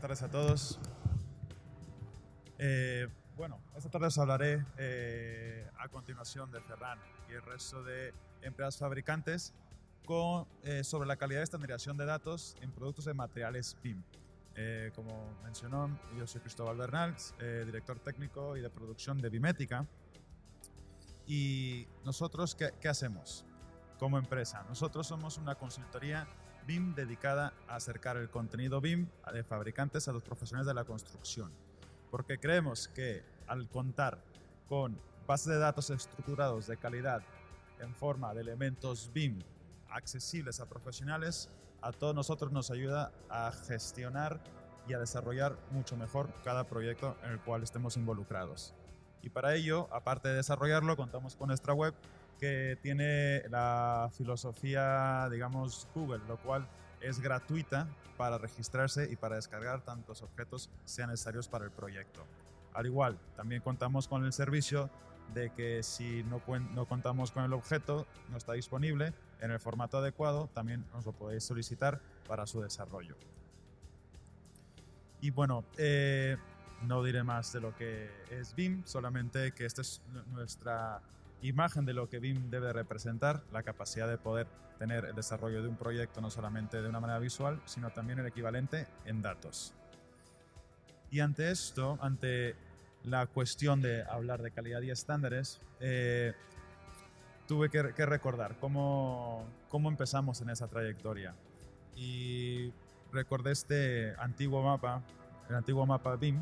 tardes a todos. Bueno, esta tarde os hablaré a continuación de Ferran y el resto de empresas fabricantes sobre la calidad de estandarización de datos en productos de materiales BIM. Como mencionó, yo soy Cristóbal Bernal, director técnico y de producción de Bimética. ¿Y nosotros qué hacemos como empresa? Nosotros somos una consultoría BIM dedicada a acercar el contenido BIM de fabricantes a los profesionales de la construcción, porque creemos que al contar con bases de datos estructurados de calidad en forma de elementos BIM accesibles a profesionales, a todos nosotros nos ayuda a gestionar y a desarrollar mucho mejor cada proyecto en el cual estemos involucrados. Y para ello, aparte de desarrollarlo, contamos con nuestra web que tiene la filosofía, digamos, Google, lo cual es gratuita para registrarse y para descargar tantos objetos sean necesarios para el proyecto. Al igual, también contamos con el servicio de que si no contamos con el objeto, no está disponible en el formato adecuado, también nos lo podéis solicitar para su desarrollo. Y bueno, no diré más de lo que es BIM, solamente que esta es nuestra imagen de lo que BIM debe representar, la capacidad de poder tener el desarrollo de un proyecto no solamente de una manera visual, sino también el equivalente en datos. Y ante esto, ante la cuestión de hablar de calidad y estándares, tuve que recordar cómo empezamos en esa trayectoria. Y recordé este antiguo mapa, el antiguo mapa BIM,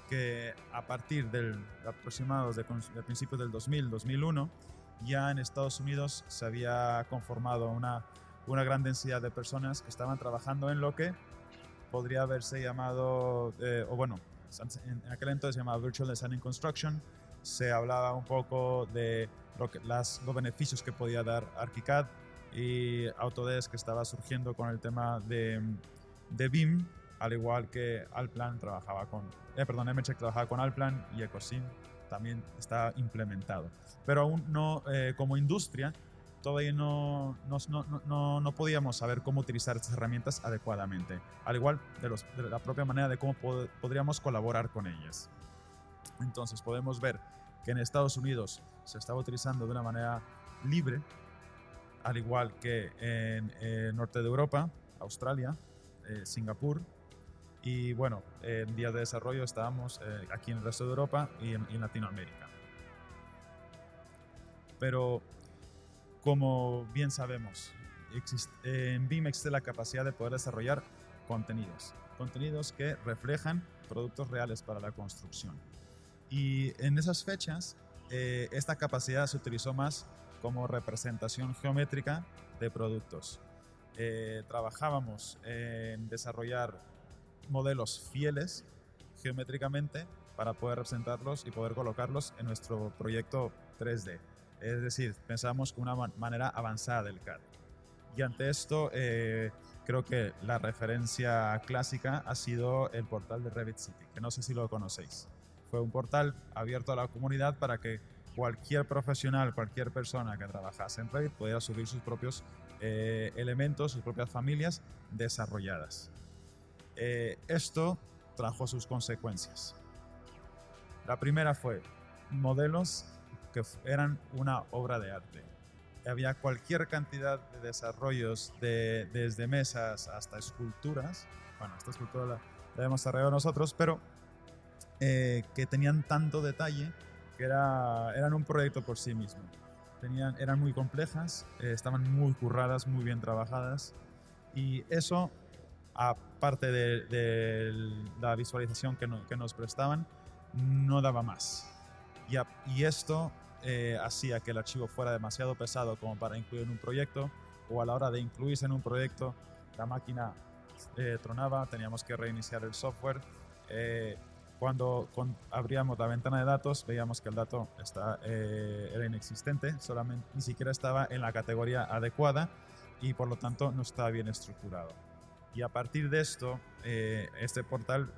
que a partir del aproximados de principios del 2000-2001, ya en Estados Unidos se había conformado una gran densidad de personas que estaban trabajando en lo que podría haberse llamado, o bueno, en aquel entonces se llamaba Virtual Design and Construction. Se hablaba un poco de los beneficios que podía dar ArchiCAD y Autodesk, que estaba surgiendo con el tema de BIM, al igual que Allplan trabajaba con, Nemetschek trabajaba con Allplan y Ecosim también está implementado. Pero aún no, como industria, todavía no podíamos saber cómo utilizar estas herramientas adecuadamente, al igual de la propia manera de cómo podríamos colaborar con ellas. Entonces podemos ver que en Estados Unidos se estaba utilizando de una manera libre, al igual que en el norte de Europa, Australia, Singapur, y bueno, en vías de desarrollo estábamos aquí en el resto de Europa y en Latinoamérica. Pero como bien sabemos, en BIM existe la capacidad de poder desarrollar contenidos que reflejan productos reales para la construcción. Y en esas fechas, esta capacidad se utilizó más como representación geométrica de productos. Trabajábamos en desarrollar modelos fieles geométricamente para poder representarlos y poder colocarlos en nuestro proyecto 3D. Es decir, pensamos con una manera avanzada del CAD. Y ante esto, creo que la referencia clásica ha sido el portal de Revit City, que no sé si lo conocéis. Fue un portal abierto a la comunidad para que cualquier profesional, cualquier persona que trabajase en Revit pudiera subir sus propios elementos, sus propias familias desarrolladas. Esto trajo sus consecuencias. La primera fue modelos que eran una obra de arte. Había cualquier cantidad de desarrollos, desde mesas hasta esculturas. Bueno, esta escultura la hemos desarrollado nosotros, pero que tenían tanto detalle que eran un proyecto por sí mismo. Eran muy complejas, estaban muy curradas, muy bien trabajadas, y eso, aparte de la visualización que nos prestaban, no daba más. Y esto hacía que el archivo fuera demasiado pesado como para incluir en un proyecto, o a la hora de incluirse en un proyecto, la máquina tronaba, teníamos que reiniciar el software. Cuando abríamos la ventana de datos, veíamos que el dato era inexistente, ni siquiera estaba en la categoría adecuada y por lo tanto no estaba bien estructurado. Y a partir de esto, este portal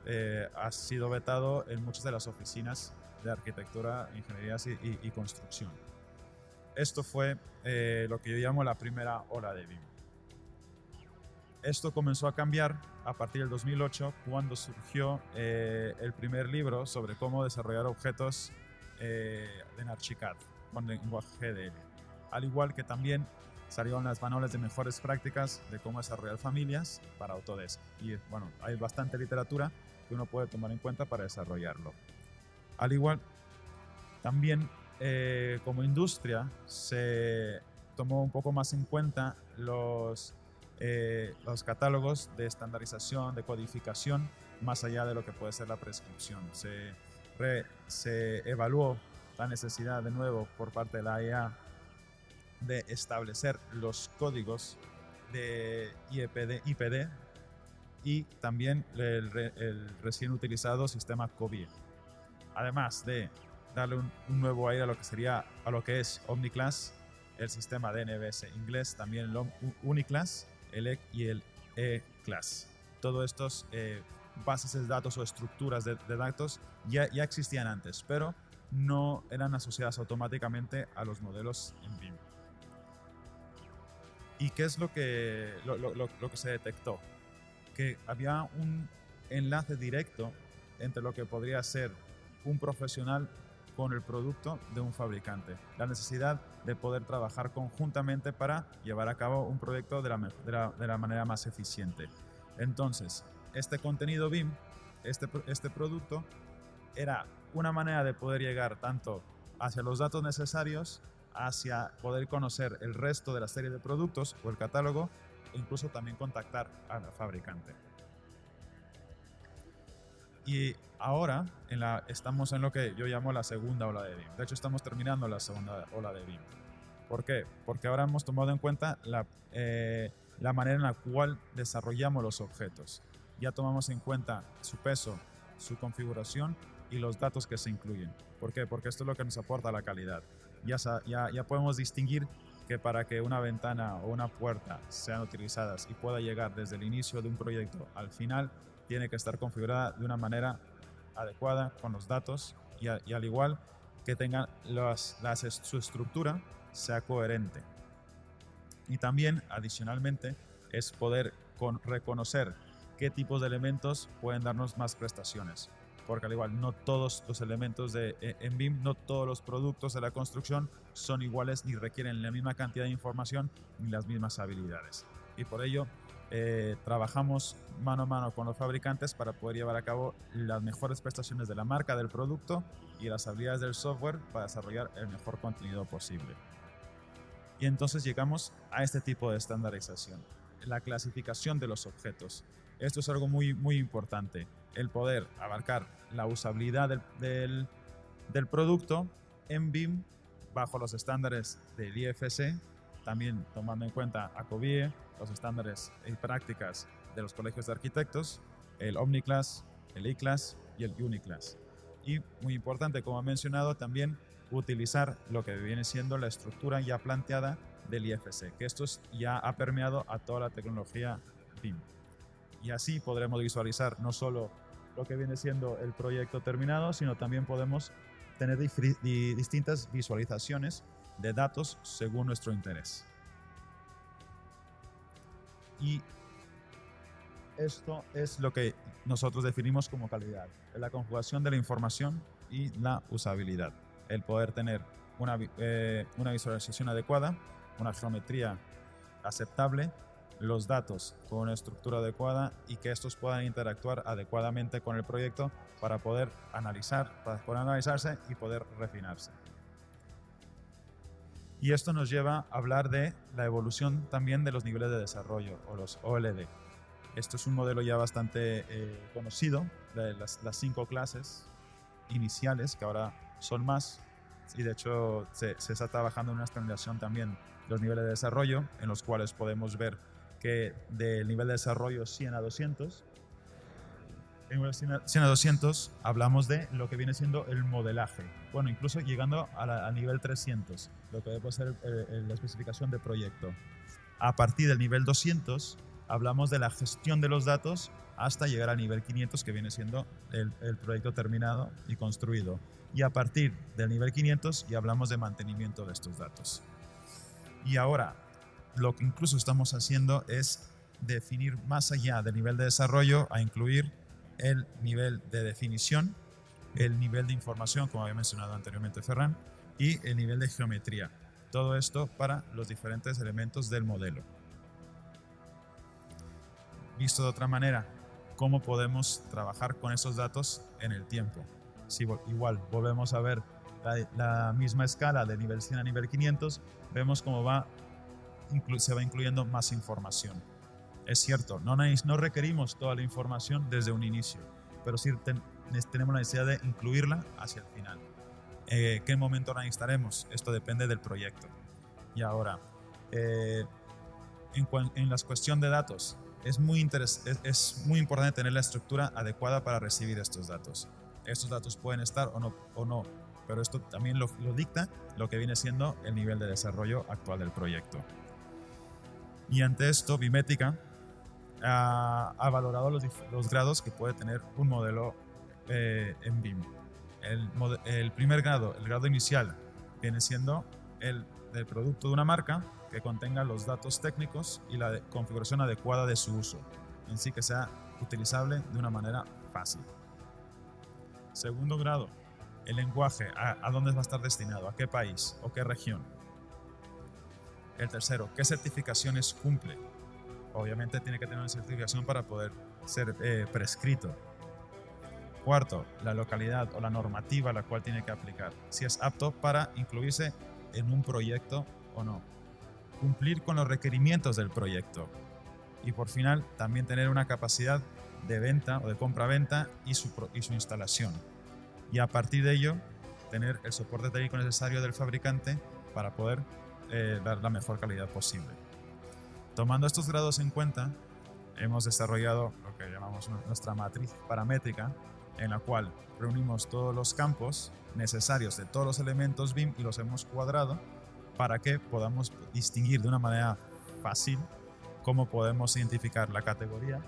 ha sido vetado en muchas de las oficinas de arquitectura, ingeniería y construcción. Esto fue lo que yo llamo la primera ola de BIM. Esto comenzó a cambiar a partir del 2008 cuando surgió el primer libro sobre cómo desarrollar objetos en Archicad con lenguaje GDL. Al igual que también salieron las manuales de mejores prácticas de cómo desarrollar familias para Autodesk. Y bueno, hay bastante literatura que uno puede tomar en cuenta para desarrollarlo. Al igual, también como industria se tomó un poco más en cuenta los catálogos de estandarización, de codificación, más allá de lo que puede ser la prescripción. Se evaluó la necesidad de nuevo por parte de la AEA de establecer los códigos de IPD y también el recién utilizado sistema COBIE. Además de darle un nuevo aire a lo que es OmniClass, el sistema de NBS inglés, también el Uniclass, el EC y el E-Class. Todos estos bases de datos o estructuras de datos ya existían antes, pero no eran asociadas automáticamente a los modelos en BIM. ¿Y qué es lo que se detectó? Que había un enlace directo entre lo que podría ser un profesional con el producto de un fabricante. La necesidad de poder trabajar conjuntamente para llevar a cabo un proyecto de la manera más eficiente. Entonces, este contenido BIM, este producto, era una manera de poder llegar tanto hacia los datos necesarios, hacia poder conocer el resto de la serie de productos o el catálogo, e incluso también contactar al fabricante. Y ahora estamos en lo que yo llamo la segunda ola de BIM. De hecho, estamos terminando la segunda ola de BIM. ¿Por qué? Porque ahora hemos tomado en cuenta la manera en la cual desarrollamos los objetos. Ya tomamos en cuenta su peso, su configuración y los datos que se incluyen. ¿Por qué? Porque esto es lo que nos aporta la calidad. Ya podemos distinguir que para que una ventana o una puerta sean utilizadas y pueda llegar desde el inicio de un proyecto al final, tiene que estar configurada de una manera adecuada con los datos y al igual que tengan su estructura sea coherente. Y también, adicionalmente, es poder reconocer qué tipos de elementos pueden darnos más prestaciones. Porque al igual, no todos los elementos en BIM, no todos los productos de la construcción son iguales ni requieren la misma cantidad de información ni las mismas habilidades. Y por ello, trabajamos mano a mano con los fabricantes para poder llevar a cabo las mejores prestaciones de la marca del producto y las habilidades del software para desarrollar el mejor contenido posible. Y entonces llegamos a este tipo de estandarización, la clasificación de los objetos. Esto es algo muy, muy importante, el poder abarcar la usabilidad del producto en BIM bajo los estándares del IFC, también tomando en cuenta ACOBIE, los estándares y prácticas de los colegios de arquitectos, el OmniClass, el E-Class y el Uniclass. Y muy importante, como he mencionado, también utilizar lo que viene siendo la estructura ya planteada del IFC, que esto ya ha permeado a toda la tecnología BIM. Y así podremos visualizar no solo lo que viene siendo el proyecto terminado, sino también podemos tener distintas visualizaciones de datos según nuestro interés. Y esto es lo que nosotros definimos como calidad, la conjugación de la información y la usabilidad. El poder tener una visualización adecuada, una geometría aceptable, los datos con una estructura adecuada y que estos puedan interactuar adecuadamente con el proyecto para poder analizarse y poder refinarse. Y esto nos lleva a hablar de la evolución también de los niveles de desarrollo o los OLD. Esto es un modelo ya bastante conocido de las 5 clases iniciales, que ahora son más, y de hecho se está trabajando en una estandarización también de los niveles de desarrollo, en los cuales podemos ver que del nivel de desarrollo 100 a 200, en nivel 100 a 200 hablamos de lo que viene siendo el modelaje, bueno, incluso llegando a nivel 300, lo que puede ser la especificación de proyecto. A partir del nivel 200 hablamos de la gestión de los datos hasta llegar al nivel 500, que viene siendo el proyecto terminado y construido. Y a partir del nivel 500 ya hablamos de mantenimiento de estos datos. Y ahora, lo que incluso estamos haciendo es definir más allá del nivel de desarrollo a incluir el nivel de definición, el nivel de información, como había mencionado anteriormente Ferran, y el nivel de geometría. Todo esto para los diferentes elementos del modelo. Visto de otra manera, ¿cómo podemos trabajar con esos datos en el tiempo? Si igual volvemos a ver la misma escala de nivel 100 a nivel 500, vemos cómo se va incluyendo más información. Es cierto, no requerimos toda la información desde un inicio, pero sí tenemos la necesidad de incluirla hacia el final. ¿Qué momento la necesitaremos? Esto depende del proyecto. Y ahora, en la cuestión de datos, es muy importante tener la estructura adecuada para recibir estos datos. Estos datos pueden estar o no, pero esto también lo dicta lo que viene siendo el nivel de desarrollo actual del proyecto. Y ante esto, Bimética ha valorado los grados que puede tener un modelo en BIM. El primer grado, el grado inicial, viene siendo el del producto de una marca que contenga los datos técnicos y la configuración adecuada de su uso, en sí que sea utilizable de una manera fácil. Segundo grado, el lenguaje, a dónde va a estar destinado, a qué país o qué región. El tercero, qué certificaciones cumple. Obviamente tiene que tener una certificación para poder ser prescrito. Cuarto, la localidad o la normativa a la cual tiene que aplicar, si es apto para incluirse en un proyecto o no. Cumplir con los requerimientos del proyecto. Y por final, también tener una capacidad de venta o de compra-venta y su instalación. Y a partir de ello, tener el soporte técnico necesario del fabricante para poder dar la mejor calidad posible. Tomando estos grados en cuenta, hemos desarrollado lo que llamamos nuestra matriz paramétrica, en la cual reunimos todos los campos necesarios de todos los elementos BIM y los hemos cuadrado para que podamos distinguir de una manera fácil cómo podemos identificar la categoría,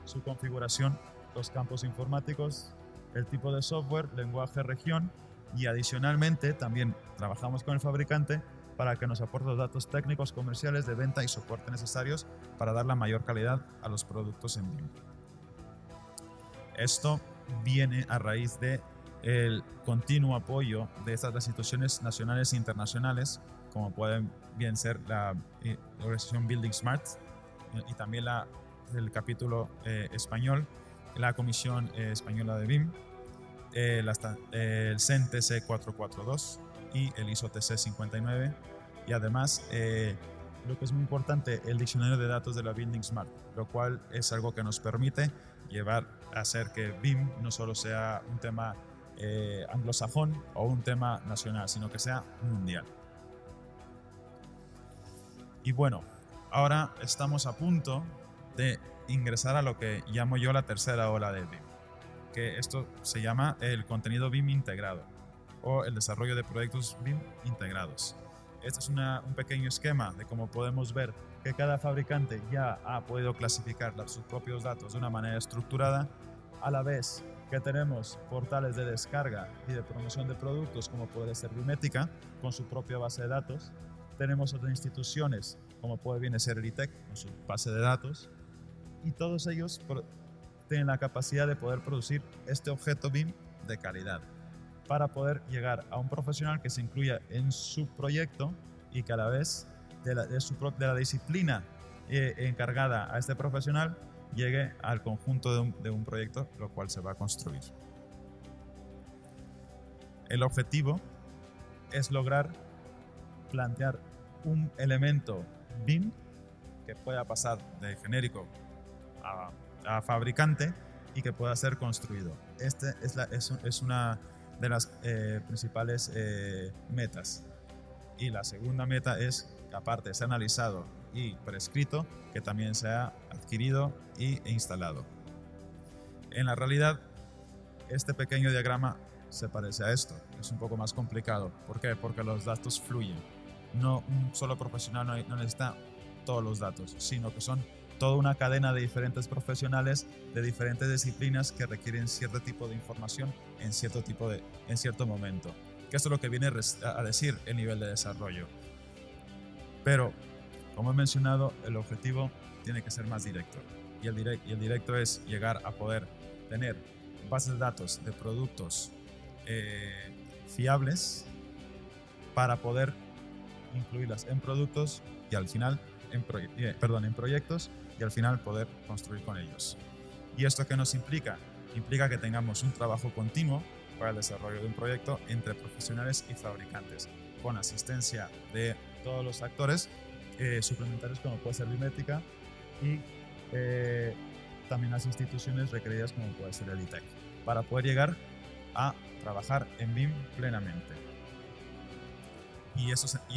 su configuración, los campos informáticos, el tipo de software, lenguaje, región, y adicionalmente también trabajamos con el fabricante para que nos aporte los datos técnicos, comerciales, de venta y soporte necesarios para dar la mayor calidad a los productos en BIM. Esto viene a raíz del continuo apoyo de estas instituciones nacionales e internacionales, como pueden bien ser la organización Building Smart y también el capítulo español, la Comisión Española de BIM, el CEN TC 442 y el ISO TC 59, y además lo que es muy importante, el diccionario de datos de la Building Smart, lo cual es algo que nos permite llevar a hacer que BIM no solo sea un tema anglosajón o un tema nacional, sino que sea mundial. Y bueno, ahora estamos a punto de ingresar a lo que llamo yo la tercera ola de BIM, que esto se llama el contenido BIM integrado o el desarrollo de proyectos BIM integrados. Este es un pequeño esquema de cómo podemos ver que cada fabricante ya ha podido clasificar sus propios datos de una manera estructurada, a la vez que tenemos portales de descarga y de promoción de productos como puede ser Bimética con su propia base de datos. Tenemos otras instituciones como puede ser el ITEC con su base de datos, y todos ellos tienen la capacidad de poder producir este objeto BIM de calidad para poder llegar a un profesional que se incluya en su proyecto y que a la vez de la disciplina encargada a este profesional llegue al conjunto de un proyecto, lo cual se va a construir. El objetivo es lograr plantear un elemento BIM que pueda pasar de genérico a fabricante y que pueda ser construido. Este es una de las principales metas. Y la segunda meta es que, aparte de ser analizado y prescrito, que también sea adquirido e instalado. En la realidad, este pequeño diagrama se parece a esto. Es un poco más complicado. ¿Por qué? Porque los datos fluyen. No un solo profesional no necesita todos los datos, sino que son toda una cadena de diferentes profesionales de diferentes disciplinas que requieren cierto tipo de información en cierto momento. Que esto es lo que viene a decir el nivel de desarrollo. Pero Como he mencionado, el objetivo tiene que ser más directo. Y el directo es llegar a poder tener bases de datos de productos fiables para poder incluirlas en productos y al final, en proyectos y al final poder construir con ellos. ¿Y esto qué nos implica? Implica que tengamos un trabajo continuo para el desarrollo de un proyecto entre profesionales y fabricantes, con asistencia de todos los actores suplementarios como puede ser Bimétrica y también las instituciones requeridas como puede ser el ITEC, para poder llegar a trabajar en BIM plenamente. Y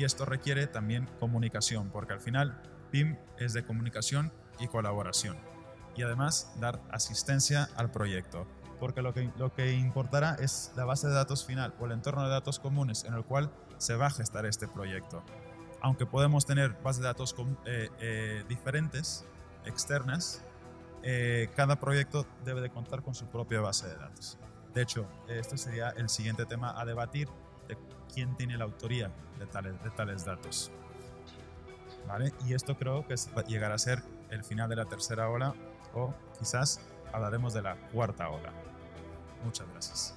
esto requiere también comunicación, porque al final BIM es de comunicación y colaboración. Y además dar asistencia al proyecto, porque lo que importará es la base de datos final o el entorno de datos comunes en el cual se va a gestar este proyecto. Aunque podemos tener bases de datos diferentes, externas, cada proyecto debe de contar con su propia base de datos. De hecho, este sería el siguiente tema a debatir, de quién tiene la autoría de tales datos. ¿Vale? Y esto creo que llegará a ser el final de la tercera ola, o quizás hablaremos de la cuarta ola. Muchas gracias.